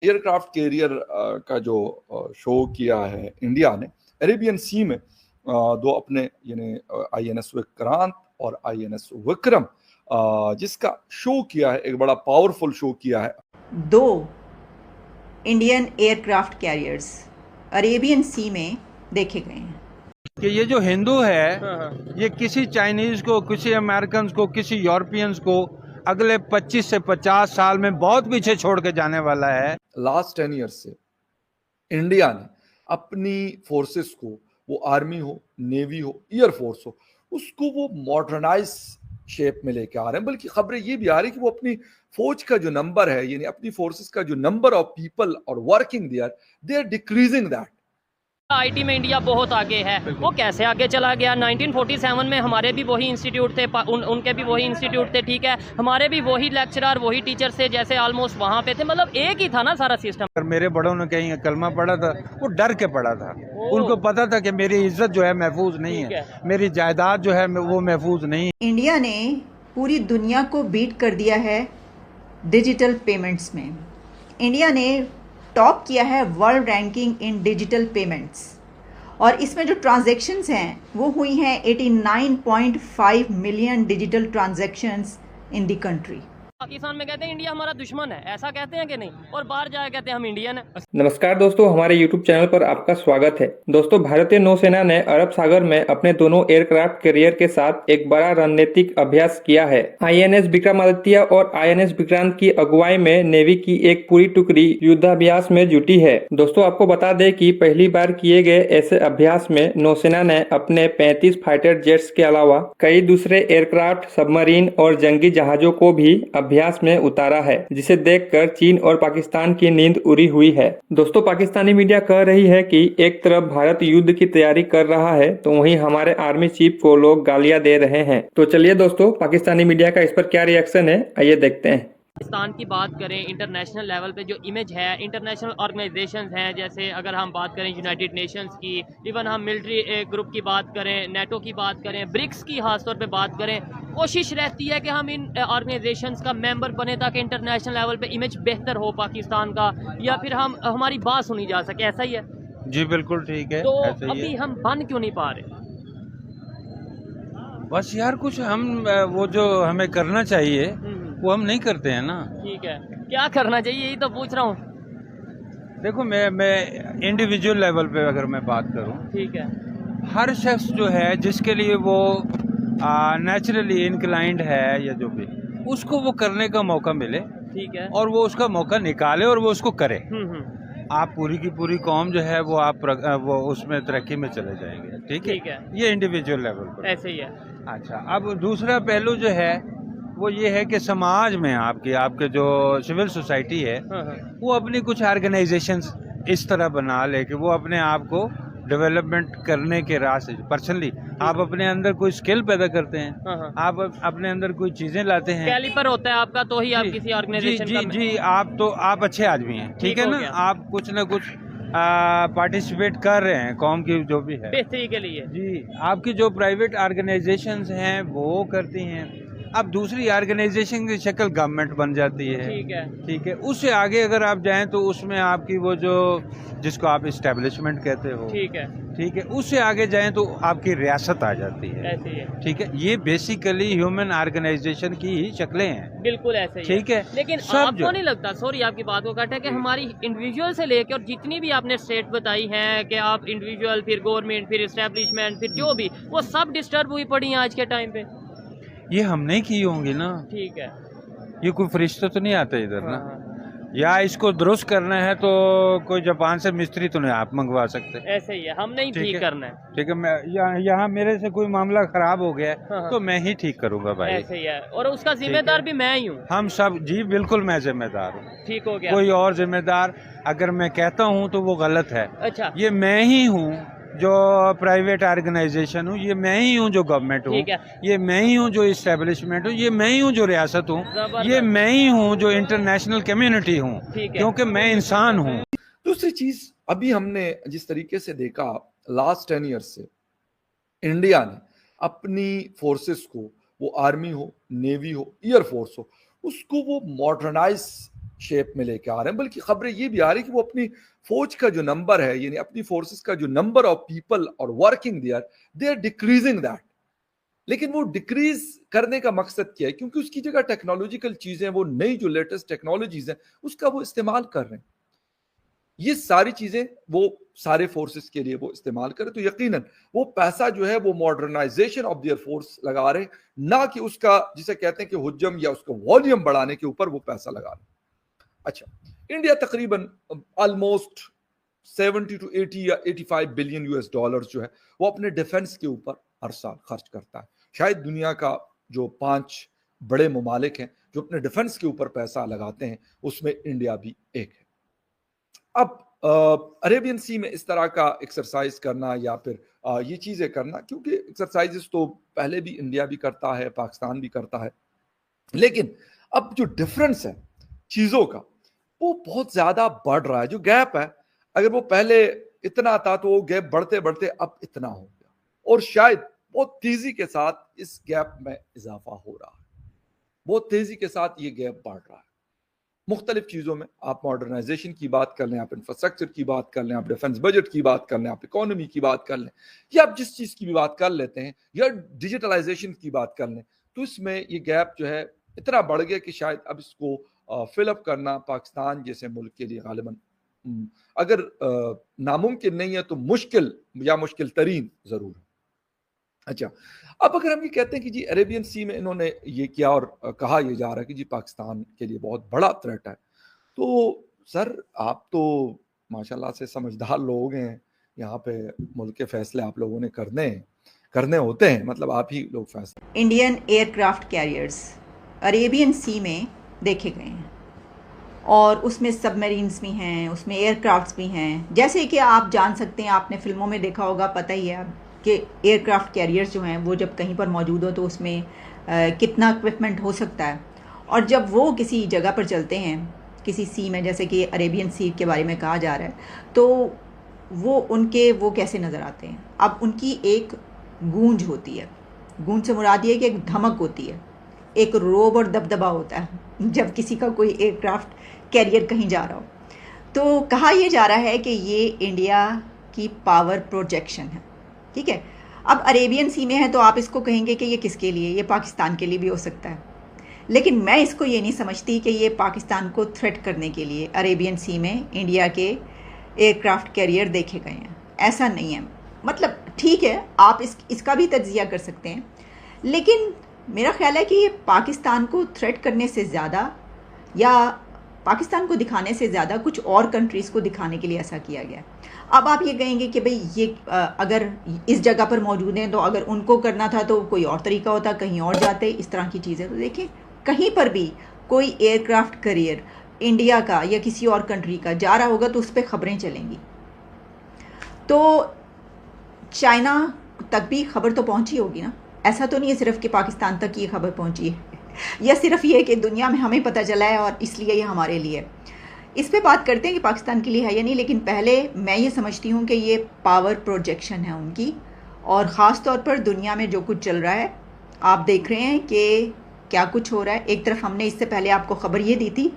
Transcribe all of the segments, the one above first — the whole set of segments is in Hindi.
एयरक्राफ्ट कैरियर का जो शो किया है इंडिया ने अरेबियन सी में, दो अपने यानी आईएनएस विक्रांत और आईएनएस विक्रम, जिसका शो किया है, एक बड़ा पावरफुल शो किया है। दो इंडियन एयरक्राफ्ट कैरियर्स अरेबियन सी में देखे गए हैं कि ये जो हिंदू है ये किसी चाइनीज को, किसी अमेरिकन को, किसी यूरोपियंस को अगले 25 से 50 साल में बहुत पीछे छोड़ के जाने वाला है। लास्ट 10 ईयर से इंडिया ने अपनी फोर्सेस को, वो आर्मी हो, नेवी हो, एयरफोर्स हो, उसको वो मॉडर्नाइज शेप में लेके आ रहे हैं। बल्कि खबरें ये भी आ रही कि वो अपनी फौज का जो नंबर है, यानी अपनी फोर्सेस का जो नंबर ऑफ पीपल और working they are decreasing that. IT में इंडिया बहुत आगे है। वो कैसे आगे चला गया? 1947 में हमारे भी वही इंस्टीट्यूट थे, उनके भी वही इंस्टीट्यूट थे, ठीक है, हमारे भी वही लेक्चरर, वही टीचर थे, जैसे ऑलमोस्ट वहाँ पे थे, मतलब एक ही था ना सारा सिस्टम। अगर मेरे बड़ों ने कहीं कलमा पढ़ा था, वो डर के पढ़ा था। उनको पता था कि मेरी इज्जत जो है महफूज नहीं है, मेरी जायदाद जो है वो महफूज नहीं है। इंडिया ने पूरी दुनिया को बीट कर दिया है डिजिटल पेमेंट्स में। इंडिया ने टॉप किया है वर्ल्ड रैंकिंग इन डिजिटल पेमेंट्स, और इसमें जो ट्रांजैक्शंस हैं वो हुई हैं 89.5 million digital transactions in the country. Pakistan में कहते हैं इंडिया हमारा दुश्मन है, ऐसा कहते हैं कि नहीं, और बाहर जाके कहते हैं हम इंडियन है। नमस्कार दोस्तों, हमारे YouTube चैनल पर आपका स्वागत है। दोस्तों, भारतीय नौसेना ने अरब सागर में अपने दोनों एयरक्राफ्ट कैरियर के साथ एक बड़ा रणनीतिक अभ्यास किया है। आईएनएस विक्रमादित्य और आईएनएस विक्रांत की अगुवाई में नेवी की एक पूरी टुकड़ी युद्धाभ्यास में जुटी है। दोस्तों, आपको बता दें कि पहली बार किए गए ऐसे अभ्यास में नौसेना ने अपने 35 फाइटर जेट्स के अलावा कई दूसरे एयरक्राफ्ट, सबमरीन और जंगी जहाजों को भी अभ्यास में उतारा है, जिसे देखकर चीन और पाकिस्तान की नींद उड़ी हुई है। दोस्तों, पाकिस्तानी मीडिया कह रही है कि एक तरफ भारत युद्ध की तैयारी कर रहा है तो वहीं हमारे आर्मी चीफ को लोग गालियां दे रहे हैं। तो चलिए दोस्तों, पाकिस्तानी मीडिया का इस पर क्या रिएक्शन है, आइए देखते हैं। पाकिस्तान की बात करें, इंटरनेशनल लेवल पे जो इमेज है, इंटरनेशनल ऑर्गेनाइजेशंस हैं, जैसे अगर हम बात करें यूनाइटेड नेशंस की, इवन हम मिलिट्री ग्रुप की बात करें, नेटो की बात करें, ब्रिक्स की खासतौर पे बात करें, कोशिश रहती है कि हम इन ऑर्गेनाइजेशंस का मेंबर बने ताकि इंटरनेशनल लेवल पे इमेज बेहतर हो पाकिस्तान का, या फिर हमारी बात सुनी जा सके। ऐसा ही है जी, बिल्कुल ठीक है। तो ऐसा ही अभी है। हम बन क्यों नहीं पा रहे? बस यार, कुछ हम वो जो हमें करना चाहिए वो हम नहीं करते हैं ना। ठीक है, क्या करना चाहिए यही तो पूछ रहा हूँ। देखो, मैं इंडिविजुअल लेवल पे अगर मैं बात करूं, ठीक है, हर शख्स जो है जिसके लिए वो नेचुरली इंक्लाइंड है या जो भी, उसको वो करने का मौका मिले, ठीक है, और वो उसका मौका निकाले और वो उसको करे। आप पूरी की पूरी कौम जो है वो वो उसमें तरक्की में चले जाएंगे। ठीक है, ये इंडिविजुअल लेवल पर ऐसे ही है। अच्छा, अब दूसरा पहलू जो है वो ये है कि समाज में आपके जो सिविल सोसाइटी है, वो अपनी कुछ ऑर्गेनाइजेशंस इस तरह बना ले कि वो अपने आप को डेवलपमेंट करने के रास्ते, पर्सनली आप अपने अंदर कोई स्किल पैदा करते हैं, आप अपने अंदर कोई चीजें लाते हैं, कैलिपर होता है आपका, तो ही आप किसी ऑर्गेनाइजेशन का जी, आप अच्छे आदमी हैं, ठीक है ना, आप कुछ ना कुछ पार्टिसिपेट कर रहे हैं कौम की जो भी है बेहतरी के लिए। जी, आपकी जो प्राइवेट ऑर्गेनाइजेशंस हैं वो करती हैं। अब दूसरी ऑर्गेनाइजेशन की शक्ल गवर्नमेंट बन जाती है। ठीक है, उससे आगे अगर आप जाएं तो उसमें आपकी वो जो जिसको आप इस्टेब्लिशमेंट कहते हो, ठीक है, उससे आगे जाएं तो आपकी रियासत आ जाती है। ऐसे ही है। ठीक है, ये बेसिकली ह्यूमन ऑर्गेनाइजेशन की ही शक्लें हैं। बिल्कुल ऐसे ही ठीक है, लेकिन आपको नहीं लगता, सॉरी आपकी बात को काटा, कि हमारी इंडिविजुअल से लेकर और जितनी भी आपने स्टेट बताई हैं कि आप इंडिविजुअल, फिर गवर्नमेंट, फिर इस्टेब्लिशमेंट, फिर जो भी, वो सब डिस्टर्ब हुई पड़ी हैं आज के टाइम पे। ये हमने की होंगी ना। ठीक है, ये कोई फरिश्ता तो नहीं आता इधर ना। या इसको दुरुस्त करना है तो कोई जापान से मिस्त्री तो नहीं आप मंगवा सकते। ऐसे ही है, हम नहीं ठीक करना है। ठीक है, मैं यहाँ मेरे से कोई मामला खराब हो गया तो मैं ही ठीक करूँगा भाई। ऐसे ही है, और उसका जिम्मेदार भी मैं ही हूँ। हम सब जी, बिल्कुल मैं जिम्मेदार हूँ। ठीक हो गया। कोई और जिम्मेदार अगर मैं कहता हूँ तो वो गलत है। अच्छा, ये ये मैं ही हूँ जो प्राइवेट ऑर्गेनाइजेशन हूँ, ये मैं ही हूँ जो गवर्नमेंट हूँ, ये मैं ही हूँ जो इस्टेब्लिशमेंट हूँ, ये मैं ही हूँ जो रियासत हूँ, ये मैं ही हूँ जो इंटरनेशनल कम्युनिटी हूँ, क्योंकि मैं इंसान हूँ। दूसरी चीज, अभी हमने जिस तरीके से देखा, लास्ट 10 ईयर से इंडिया ने अपनी फोर्सेस को, वो आर्मी हो, नेवी हो, एयरफोर्स हो, उसको वो मॉडर्नाइज शेप में लेके आ रहे हैं, बल्कि खबरें ये भी आ रही कि वो अपनी फौज का जो नंबर है, यानी अपनी फोर्सेस का जो नंबर ऑफ पीपल और working they are decreasing that. लेकिन वो डिक्रीज करने का मकसद क्या है? क्योंकि उसकी जगह टेक्नोलॉजिकल चीजें, वो नई जो लेटेस्ट टेक्नोलॉजीज हैं, उसका वो इस्तेमाल कर रहे हैं। ये सारी चीजें वो सारे फोर्सेस के लिए वो इस्तेमाल करें, तो यकीनन वो पैसा जो है वो मॉडर्नाइजेशन ऑफ देयर फोर्स लगा रहे हैं, ना कि उसका जिसे कहते हैं कि हुज्जम या उसका वॉल्यूम बढ़ाने के ऊपर वो पैसा लगा रहे हैं। अच्छा, इंडिया तकरीबन ऑलमोस्ट 70 to 80 या 85 बिलियन यूएस डॉलर जो है वो अपने डिफेंस के ऊपर हर साल खर्च करता है। शायद दुनिया का जो 5 बड़े ममालिक हैं जो अपने डिफेंस के ऊपर पैसा लगाते हैं, उसमें इंडिया भी एक है। अब अरेबियन सी में इस तरह का एक्सरसाइज करना या फिर ये चीजें करना, क्योंकि एक्सरसाइजेस तो पहले भी इंडिया भी करता है, पाकिस्तान भी करता है, लेकिन अब जो डिफरेंस है चीजों का वो बहुत ज्यादा बढ़ रहा है। जो गैप है, अगर वो पहले इतना था तो वो गैप बढ़ते बढ़ते अब इतना हो गया, और शायद बहुत तेजी के साथ इस गैप में इजाफा हो रहा है, बहुत तेजी के साथ ये गैप बढ़ रहा है मुख्तलिफ चीज़ों में। आप मॉडर्नाइजेशन की बात कर लें, आप इंफ्रास्ट्रक्चर की बात कर लें, आप डिफेंस बजट की बात कर लें, आप इकोनॉमी की बात कर लें, या आप जिस चीज़ की भी बात कर लेते हैं, या डिजिटलाइजेशन की बात कर लें, तो इसमें ये गैप जो है इतना बढ़ गया कि शायद अब इसको फिलअप करना पाकिस्तान जैसे मुल्क के लिए गालिबन अगर नामुमकिन नहीं है तो मुश्किल या मुश्किल तरीन ज़रूर है। अच्छा, अब अगर हम ये कहते हैं कि जी अरेबियन सी में इन्होंने ये किया और कहा यह जा रहा है कि जी पाकिस्तान के लिए बहुत बड़ा थ्रेट है, तो सर आप तो माशाल्लाह से समझदार लोग हैं, यहाँ पे मुल्क के फैसले आप लोगों ने करने होते हैं, मतलब आप ही लोग फैसले। इंडियन एयरक्राफ्ट कैरियर्स अरेबियन सी में देखे गए हैं, और उसमें सबमरीन्स भी हैं, उसमें एयरक्राफ्ट्स भी हैं। जैसे कि आप जान सकते हैं, आपने फिल्मों में देखा होगा, पता ही है कि एयरक्राफ्ट कैरियर्स जो हैं वो जब कहीं पर मौजूद हो तो उसमें कितना इक्विपमेंट हो सकता है, और जब वो किसी जगह पर चलते हैं किसी सी में, जैसे कि अरेबियन सी के बारे में कहा जा रहा है, तो वो कैसे नज़र आते हैं। अब उनकी एक गूंज होती है, गूंज से मुराद ये है कि एक धमक होती है, एक रोब और दबदबा होता है जब किसी का कोई एयरक्राफ्ट कैरियर कहीं जा रहा हो। तो कहा यह जा रहा है कि ये इंडिया की पावर प्रोजेक्शन है, ठीक है। अब अरेबियन सी में है तो आप इसको कहेंगे कि ये किसके लिए, ये पाकिस्तान के लिए भी हो सकता है, लेकिन मैं इसको ये नहीं समझती कि ये पाकिस्तान को थ्रेट करने के लिए अरेबियन सी में इंडिया के एयरक्राफ्ट कैरियर देखे गए हैं। ऐसा नहीं है, मतलब ठीक है आप इसका भी तज्जिया कर सकते हैं, लेकिन मेरा ख्याल है कि ये पाकिस्तान को थ्रेट करने से ज़्यादा या पाकिस्तान को दिखाने से ज़्यादा कुछ और कंट्रीज़ को दिखाने के लिए ऐसा किया गया। अब आप ये कहेंगे कि भाई ये अगर इस जगह पर मौजूद हैं तो अगर उनको करना था तो कोई और तरीका होता, कहीं और जाते, इस तरह की चीज़ें। तो देखें, कहीं पर भी कोई एयरक्राफ्ट कैरियर इंडिया का या किसी और कंट्री का जा रहा होगा तो उस पर खबरें चलेंगी। तो चाइना तक भी खबर तो पहुंची होगी ना, ऐसा तो नहीं है सिर्फ कि पाकिस्तान तक ये खबर पहुंची है या सिर्फ ये कि दुनिया में हमें पता चला है और इसलिए ये हमारे लिए। इस पे बात करते हैं कि पाकिस्तान के लिए है या नहीं, लेकिन पहले मैं ये समझती हूँ कि ये पावर प्रोजेक्शन है उनकी, और ख़ास तौर पर दुनिया में जो कुछ चल रहा है आप देख रहे हैं कि क्या कुछ हो रहा है। एक तरफ हमने इससे पहले आपको खबर ये दी थी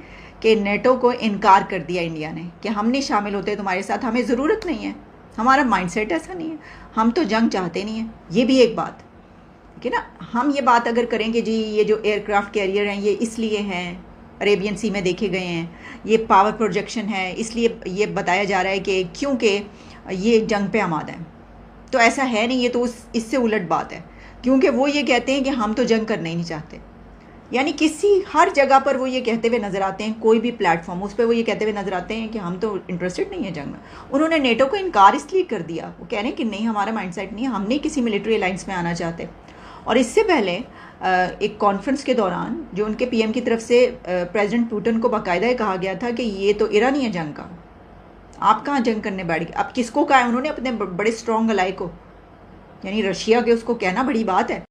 कि नेटो को इनकार कर दिया इंडिया ने कि हम नहीं शामिल होते तुम्हारे साथ, हमें ज़रूरत नहीं है, हमारा माइंडसेट ऐसा नहीं है, हम तो जंग चाहते नहीं हैं। ये भी एक बात कि ना, हम ये बात अगर करेंगे जी ये जो एयरक्राफ्ट कैरियर हैं ये इसलिए हैं अरेबियन सी में देखे गए हैं, ये पावर प्रोजेक्शन है, इसलिए ये बताया जा रहा है कि क्योंकि ये जंग पे आमादा है, तो ऐसा है नहीं। ये तो इससे उलट बात है, क्योंकि वो ये कहते हैं कि हम तो जंग करना ही नहीं चाहते। यानी हर जगह पर वो ये कहते हुए नज़र आते हैं, कोई भी प्लेटफॉर्म उस पर वो ये कहते हुए नज़र आते हैं कि हम तो इंटरेस्टेड नहीं है जंग में। उन्होंने नेटो को इनकार इसलिए कर दिया, वो कह रहे हैं कि नहीं हमारा माइंडसेट नहीं है, हम नहीं किसी मिलिट्री अलायंस में आना चाहते। और इससे पहले एक कॉन्फ्रेंस के दौरान जो उनके पीएम की तरफ से प्रेसिडेंट पुतिन को बाकायदा कहा गया था कि ये तो इरा नहीं है जंग का, आप कहाँ जंग करने बैठ गए। अब किसको कहा है उन्होंने, अपने बड़े स्ट्रॉन्ग अलाई को, यानी रशिया के, उसको कहना बड़ी बात है।